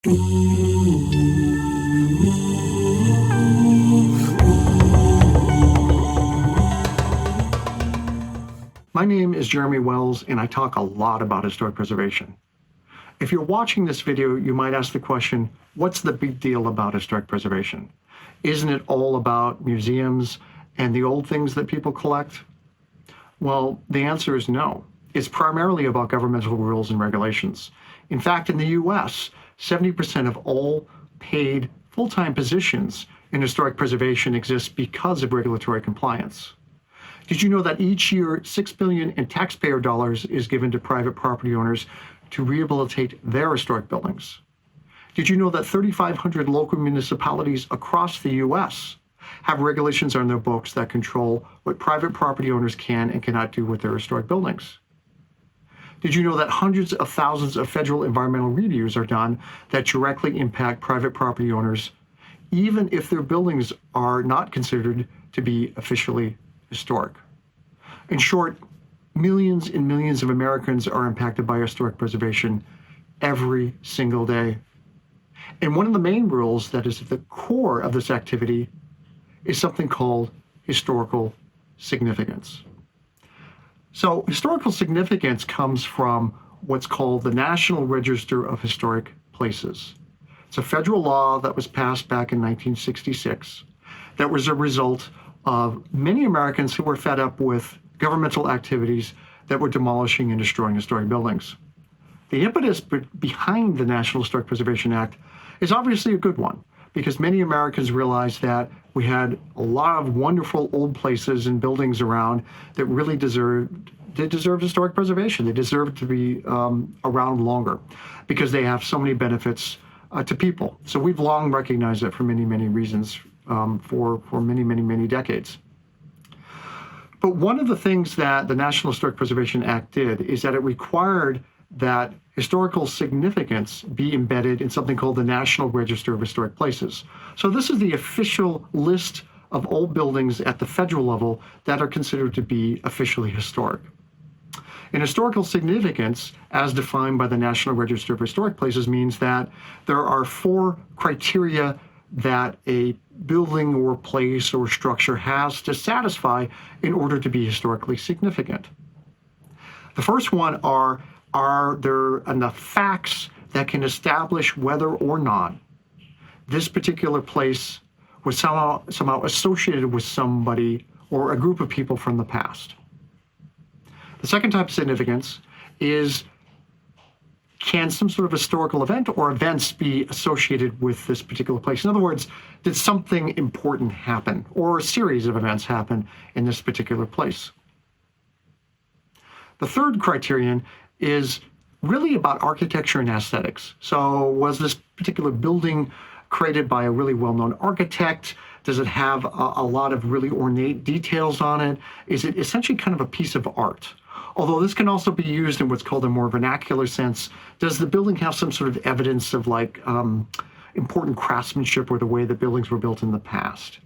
My name is Jeremy Wells, and I talk a lot about historic preservation. If you're watching this video, you might ask the question, what's the big deal about historic preservation? Isn't it all about museums and the old things that people collect? Well, the answer is no. It's primarily about governmental rules and regulations. In fact, in the US, 70% of all paid full-time positions in historic preservation exist because of regulatory compliance. Did you know that each year $6 billion in taxpayer dollars is given to private property owners to rehabilitate their historic buildings? Did you know that 3,500 local municipalities across the US have regulations on their books that control what private property owners can and cannot do with their historic buildings? Did you know that hundreds of thousands of federal environmental reviews are done that directly impact private property owners, even if their buildings are not considered to be officially historic? In short, millions and millions of Americans are impacted by historic preservation every single day. And one of the main rules that is at the core of this activity is something called historical significance. So historical significance comes from what's called the National Register of Historic Places. It's a federal law that was passed back in 1966 that was a result of many Americans who were fed up with governmental activities that were demolishing and destroying historic buildings. The impetus behind the National Historic Preservation Act is obviously a good one, because many Americans realized that we had a lot of wonderful old places and buildings around that really deserved historic preservation. They deserve to be around longer because they have so many benefits to people. So we've long recognized it for many, many reasons for many, many, many decades. But one of the things that the National Historic Preservation Act did is that it required that historical significance be embedded in something called the National Register of Historic Places. So this is the official list of old buildings at the federal level that are considered to be officially historic. And historical significance, as defined by the National Register of Historic Places, means that there are 4 criteria that a building or place or structure has to satisfy in order to be historically significant. The first one are there enough facts that can establish whether or not this particular place was somehow associated with somebody or a group of people from the past? The second type of significance is, can some sort of historical event or events be associated with this particular place? In other words, did something important happen or a series of events happen in this particular place? The third criterion is really about architecture and aesthetics. So was this particular building created by a really well-known architect? Does it have a lot of really ornate details on it? Is it essentially kind of a piece of art? Although this can also be used in what's called a more vernacular sense. Does the building have some sort of evidence of important craftsmanship or the way that buildings were built in the past?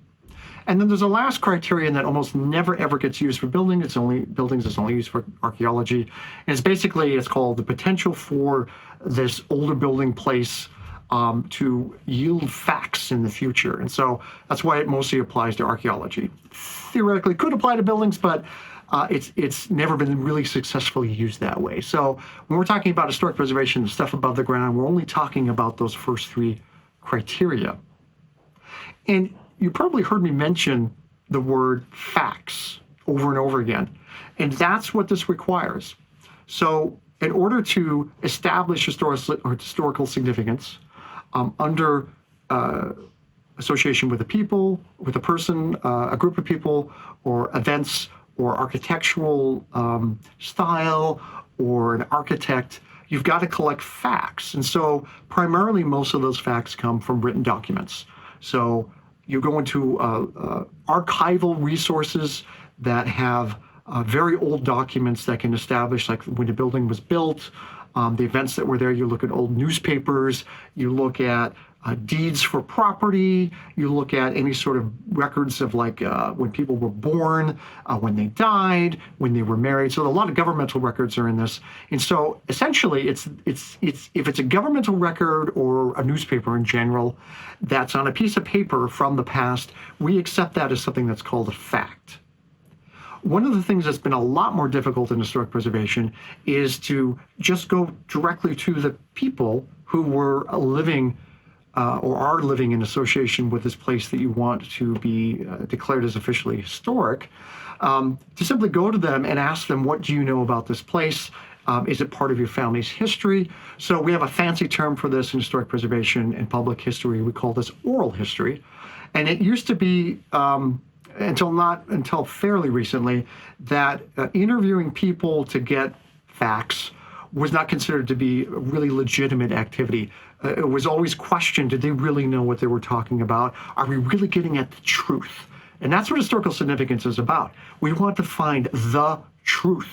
And then there's a last criterion that almost never ever gets used for buildings. It's only used for archaeology. And it's called the potential for this older building place to yield facts in the future. And so that's why it mostly applies to archaeology. Theoretically could apply to buildings, but it's never been really successfully used that way. So when we're talking about historic preservation, stuff above the ground, we're only talking about those first 3 criteria. And you probably heard me mention the word facts over and over again. And that's what this requires. So in order to establish historical significance under association with a people, with a person, a group of people, or events, or architectural style, or an architect, you've got to collect facts. And so primarily most of those facts come from written documents. So you go into archival resources that have very old documents that can establish like when the building was built, the events that were there. You look at old newspapers, you look at deeds for property. You look at any sort of records of like when people were born, when they died, when they were married. So a lot of governmental records are in this. And so essentially, it's if it's a governmental record or a newspaper in general that's on a piece of paper from the past, we accept that as something that's called a fact. One of the things that's been a lot more difficult in historic preservation is to just go directly to the people who were living or are living in association with this place that you want to be declared as officially historic, to simply go to them and ask them, what do you know about this place? Is it part of your family's history? So we have a fancy term for this in historic preservation and public history. We call this oral history. And it used to be, until fairly recently, that interviewing people to get facts was not considered to be a really legitimate activity. It was always questioned, did they really know what they were talking about? Are we really getting at the truth? And that's what historical significance is about. We want to find the truth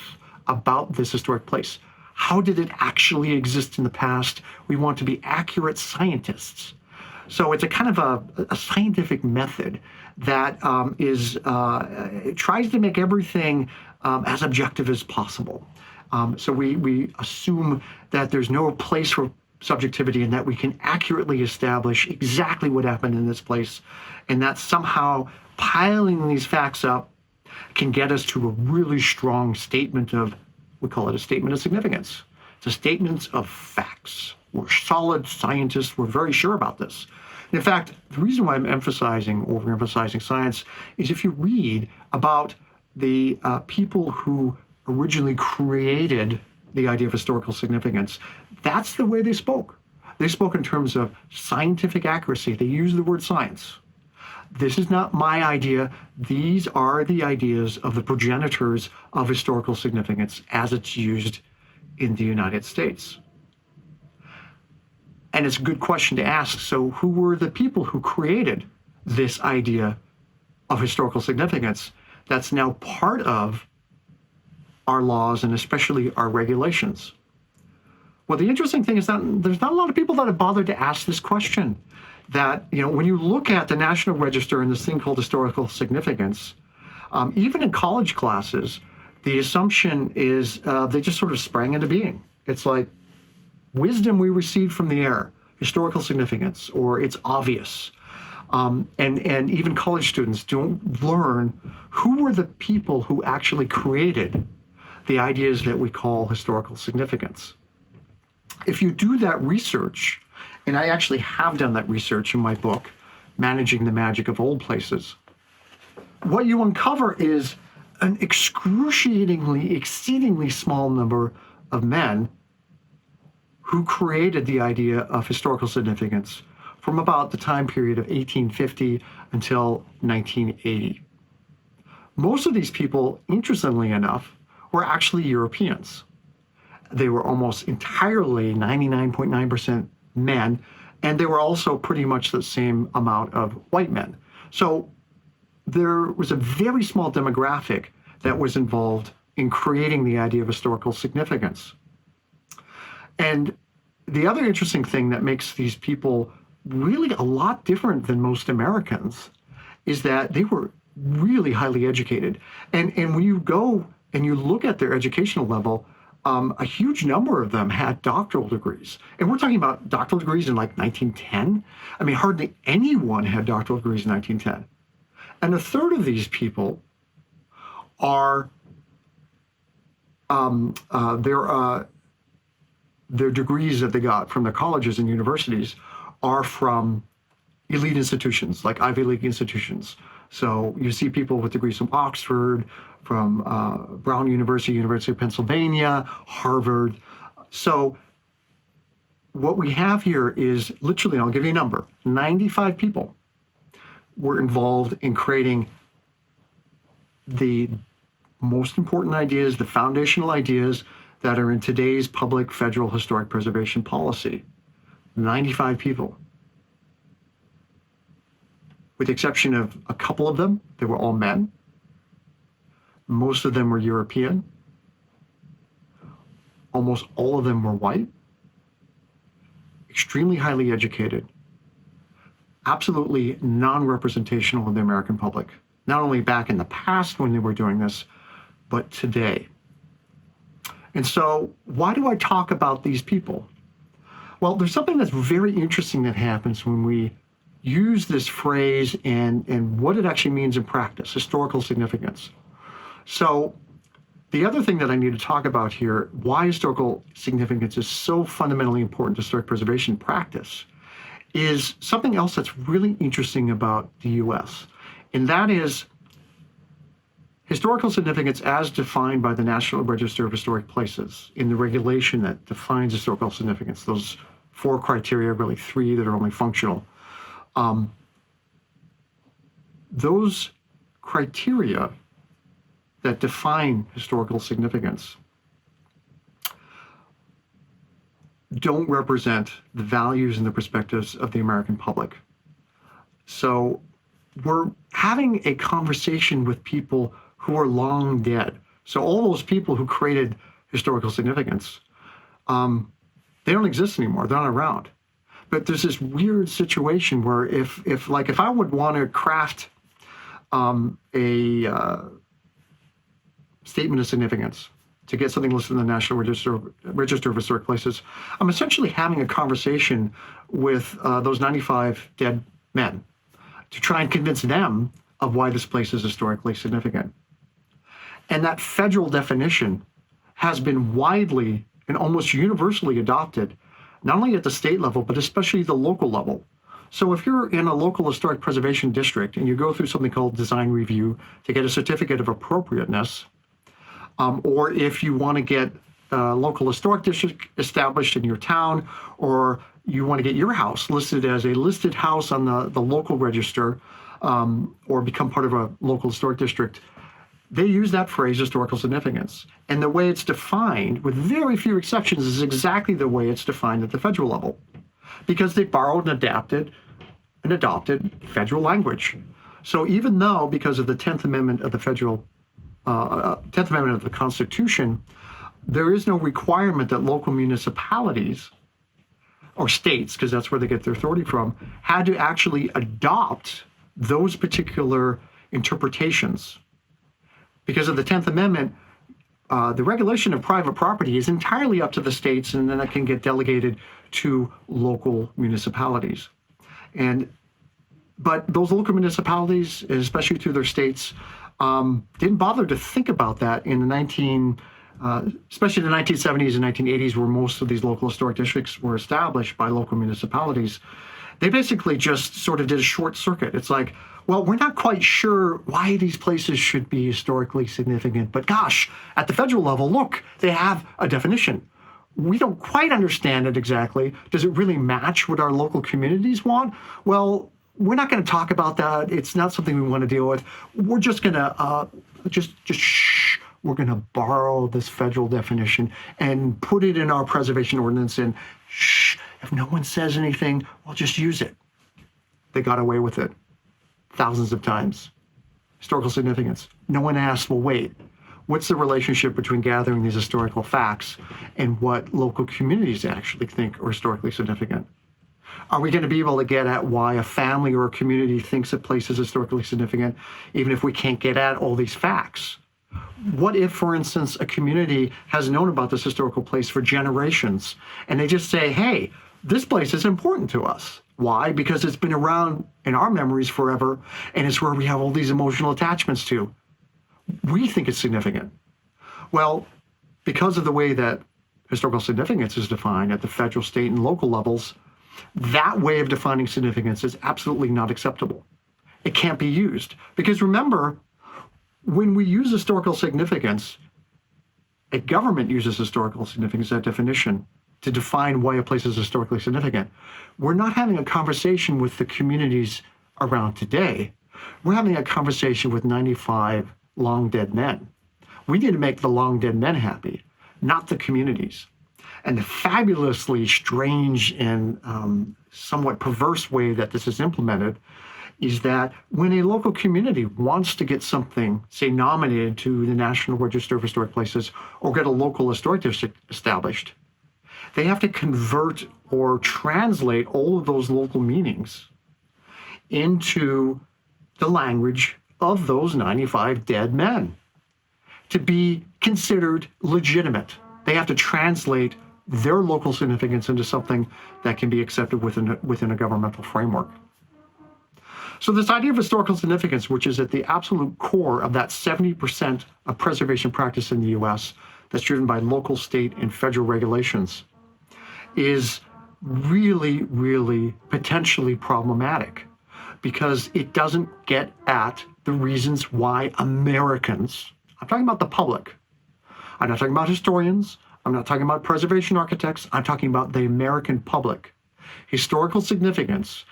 about this historic place. How did it actually exist in the past? We want to be accurate scientists. So it's a kind of a scientific method that tries to make everything as objective as possible. So we assume that there's no place for subjectivity and that we can accurately establish exactly what happened in this place, and that somehow piling these facts up can get us to a really strong statement of, we call it a statement of significance. It's a statement of facts. We're solid scientists. We're very sure about this. In fact, the reason why I'm overemphasizing science is if you read about the people who originally created the idea of historical significance, that's the way they spoke. They spoke in terms of scientific accuracy. They used the word science. This is not my idea. These are the ideas of the progenitors of historical significance as it's used in the United States. And it's a good question to ask. So who were the people who created this idea of historical significance that's now part of our laws and especially our regulations? Well, the interesting thing is that there's not a lot of people that have bothered to ask this question. That, when you look at the National Register and this thing called historical significance, even in college classes, the assumption is they just sort of sprang into being. It's like wisdom we received from the air, historical significance, or it's obvious. And even college students don't learn who were the people who actually created the ideas that we call historical significance. If you do that research, and I actually have done that research in my book, Managing the Magic of Old Places, what you uncover is an excruciatingly, exceedingly small number of men who created the idea of historical significance from about the time period of 1850 until 1980. Most of these people, interestingly enough, were actually Europeans. They were almost entirely 99.9% men, and they were also pretty much the same amount of white men. So there was a very small demographic that was involved in creating the idea of historical significance. And the other interesting thing that makes these people really a lot different than most Americans is that they were really highly educated. And when you go and you look at their educational level, a huge number of them had doctoral degrees. And we're talking about doctoral degrees in like 1910. I mean, hardly anyone had doctoral degrees in 1910. And a third of these people are, their degrees that they got from their colleges and universities are from elite institutions, like Ivy League institutions. So you see people with degrees from Oxford, from Brown University, University of Pennsylvania, Harvard. So what we have here is literally, and I'll give you a number, 95 people were involved in creating the most important ideas, the foundational ideas that are in today's public federal historic preservation policy. 95 people. With the exception of a couple of them, they were all men. Most of them were European. Almost all of them were white, extremely highly educated, absolutely non-representational of the American public, not only back in the past when they were doing this, but today. And so why do I talk about these people? Well, there's something that's very interesting that happens when we use this phrase and what it actually means in practice, historical significance. So the other thing that I need to talk about here, why historical significance is so fundamentally important to historic preservation practice, is something else that's really interesting about the US. And that is historical significance as defined by the National Register of Historic Places in the regulation that defines historical significance, those 4 criteria, really 3 that are only functional. Those criteria that define historical significance don't represent the values and the perspectives of the American public. So we're having a conversation with people who are long dead. So all those people who created historical significance, they don't exist anymore. They're not around. But there's this weird situation where if I would want to craft a statement of significance to get something listed in the National Register of Historic Places, I'm essentially having a conversation with those 95 dead men to try and convince them of why this place is historically significant. And that federal definition has been widely and almost universally adopted, not only at the state level, but especially the local level. So if you're in a local historic preservation district and you go through something called design review to get a certificate of appropriateness, or if you want to get a local historic district established in your town, or you want to get your house listed as a listed house on the local register, or become part of a local historic district, they use that phrase historical significance. And the way it's defined, with very few exceptions, is exactly the way it's defined at the federal level, because they borrowed and adopted federal language. So even though, because of the 10th Amendment of the 10th Amendment of the Constitution, there is no requirement that local municipalities or states, because that's where they get their authority from, had to actually adopt those particular interpretations. Because of the 10th Amendment, the regulation of private property is entirely up to the states, and then it can get delegated to local municipalities. But those local municipalities, especially through their states, didn't bother to think about that in especially the 1970s and 1980s, where most of these local historic districts were established by local municipalities. They basically just sort of did a short circuit. It's like, well, we're not quite sure why these places should be historically significant, but gosh, at the federal level, look, they have a definition. We don't quite understand it exactly. Does it really match what our local communities want? Well, we're not going to talk about that. It's not something we want to deal with. We're just going to just shh. We're going to borrow this federal definition and put it in our preservation ordinance, and shh, if no one says anything, we'll just use it. They got away with it thousands of times. Historical significance. No one asked, well, wait, what's the relationship between gathering these historical facts and what local communities actually think are historically significant? Are we going to be able to get at why a family or a community thinks a place is historically significant, even if we can't get at all these facts? What if, for instance, a community has known about this historical place for generations, and they just say, hey, this place is important to us. Why? Because it's been around in our memories forever, and it's where we have all these emotional attachments to. We think it's significant. Well, because of the way that historical significance is defined at the federal, state, and local levels, that way of defining significance is absolutely not acceptable. It can't be used. Because remember, when we use historical significance, a government uses historical significance, that definition, to define why a place is historically significant. We're not having a conversation with the communities around today. We're having a conversation with 95 long dead men. We need to make the long dead men happy, not the communities. And the fabulously strange and somewhat perverse way that this is implemented is that when a local community wants to get something, say, nominated to the National Register of Historic Places or get a local historic district established, they have to convert or translate all of those local meanings into the language of those 95 dead men to be considered legitimate. They have to translate their local significance into something that can be accepted within a governmental framework. So this idea of historical significance, which is at the absolute core of that 70% of preservation practice in the US that's driven by local, state, and federal regulations, is really, really potentially problematic because it doesn't get at the reasons why Americans, I'm talking about the public, I'm not talking about historians, I'm not talking about preservation architects, I'm talking about the American public. Historical significance,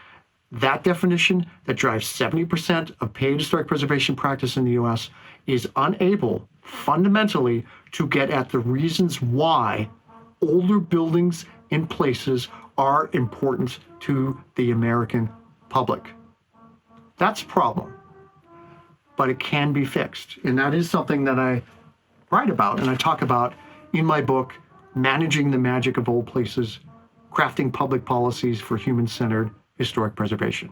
that definition that drives 70% of paid historic preservation practice in the US, is unable fundamentally to get at the reasons why older buildings and places are important to the American public. That's a problem, but it can be fixed. And that is something that I write about and I talk about in my book, Managing the Magic of Old Places, Crafting Public Policies for Human-Centered Historic Preservation.